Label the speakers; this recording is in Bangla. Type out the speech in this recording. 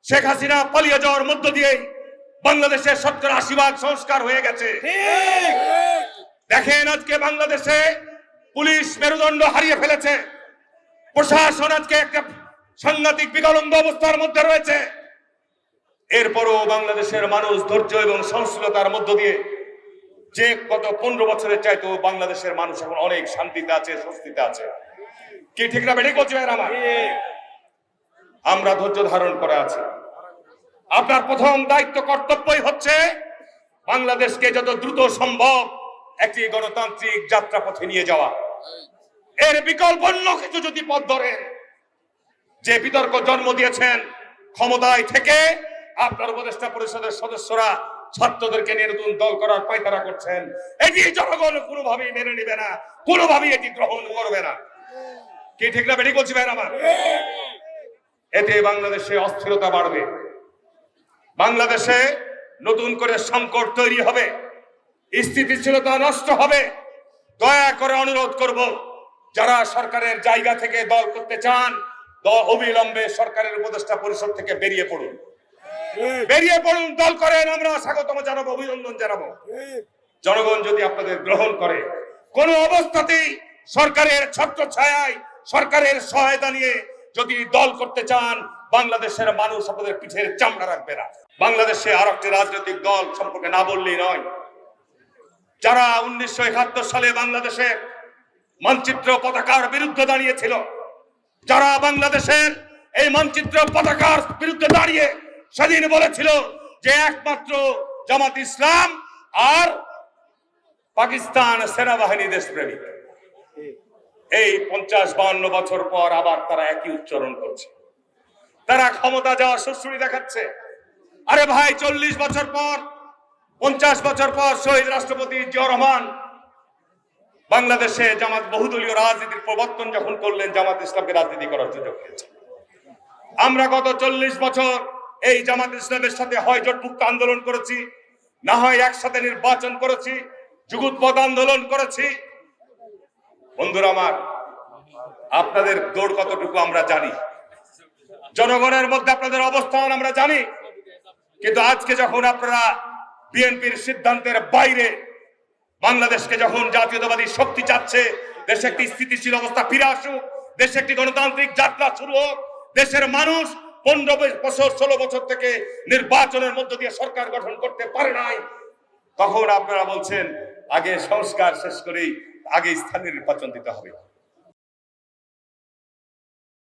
Speaker 1: শেখ হাসিনা পালিয়ে যাওয়ার মধ্য দিয়ে বাংলাদেশের 70-80% সংস্কার হয়ে গেছে। দেখেন আজকে বাংলাদেশে পুলিশ মেরুদণ্ড হারিয়ে ফেলেছে, প্রশাসন আজকে একটা সাংঘাতিক বিকলঙ্গ অবস্থার মধ্যে রয়েছে। এরপরও বাংলাদেশের মানুষ ধৈর্য এবং সহনশীলতার মধ্য দিয়ে যে গত 15 বছরের চাইতেও বাংলাদেশের মানুষ এখন অনেক শান্তিতে আছে, স্বস্তিতে আছে। কি ঠিক না বেঠিক বলছি ভাইরা আমার? আমরা ধৈর্য ধারণ করে আছি। আপনার প্রথম দায়িত্ব কর্তব্যই হচ্ছে বাংলাদেশকে যত দ্রুত সম্ভব একটি গণতান্ত্রিক যাত্রাপথে নিয়ে যাওয়া। এর বিকল্প অন্য কিছু যদি পথ ধরেন, যে বিতর্ক জন্ম দিয়েছেন ক্ষমতায় থেকে আপনার উপদেষ্টা পরিষদের সদস্যরা ছাত্রদেরকে নিয়ে নতুন দল করার পায়তারা করছেন, এটি জনগণ কোনোভাবেই মেনে নেবে না, কোনোভাবেই এটি গ্রহণ করবে না। কি ঠিক না বেঠিক বলছি ভাইরা আমার? এতে বাংলাদেশে অস্থিরতা বাড়বে, বাংলাদেশে নতুন করে সংকট তৈরি হবে, স্থিতিশীলতা নষ্ট হবে। দয়া করে অনুরোধ করব, যারা সরকারের জায়গা থেকে দল করতে চান অবিলম্বে সরকারের উপদেষ্টা পরিষদ থেকে বেরিয়ে পড়ুন, বেরিয়ে পড়ুন, দল করেন। আমরা স্বাগতম জানাবো, অভিনন্দন জানাবো। জনগণ যদি আপনাদের গ্রহণ করে, কোন অবস্থাতেই সরকারের ছত্রছায়ায় সরকারের সহায়তা নিয়ে যদি দল করতে চান, বাংলাদেশের মানুষ আপনাদের পিঠের চামড়া রাখবে না। বাংলাদেশে আর একটি রাজনৈতিক দল সম্পর্কে না বললেই নয়, যারা 1971 সালে বাংলাদেশের মানচিত্র পতাকার বিরুদ্ধে দাঁড়িয়েছিল, যারা বাংলাদেশের এই মানচিত্র পতাকার বিরুদ্ধে দাঁড়িয়ে সেদিন বলেছিল যে একমাত্র জামাত ইসলাম আর পাকিস্তান সেনাবাহিনী দেশপ্রেমিক, এই 50-52 বছর পর আবার তারা একই উচ্চারণ করছে। তারা ক্ষমতা যাওয়ার সুশ্রুতি দেখাচ্ছে। আরে ভাই, 40 বছর পর 50 বছর পর শহীদ রাষ্ট্রপতি জিয়াউর রহমান বাংলাদেশে জামাত বহুদলীয় রাজনীতির প্রবর্তন যখন করলেন, জামাত ইসলামকে রাজনীতি করার সুযোগ দিয়েছে। আমরা গত 40 বছর এই জামাত ইসলামের সাথে হয় জোটভুক্ত আন্দোলন করেছি, না হয় একসাথে নির্বাচন করেছি, যুগপৎ আন্দোলন করেছি। বন্ধুরা আমার, আপনাদের দৌড় কতটুকু আমরা জানি, জনগণের মধ্যে আপনাদের অবস্থান আমরা জানি। কিন্তু আজকে যখন আপনারা বিএনপির সিদ্ধান্তের বাইরে বাংলাদেশকে যখন জাতীয়তাবাদী শক্তি চাচ্ছে, দেশে একটি স্থিতিশীল অবস্থা ফিরে আসুক, দেশে একটি গণতান্ত্রিক যাত্রা শুরু হোক, দেশের মানুষ 15 বছর 16 বছর থেকে নির্বাচনের মধ্য দিয়ে সরকার গঠন করতে পারে নাই, তখন আপনারা বলছেন আগে সংস্কার শেষ করেই আগে স্থানীয় নির্বাচন দিতে হবে।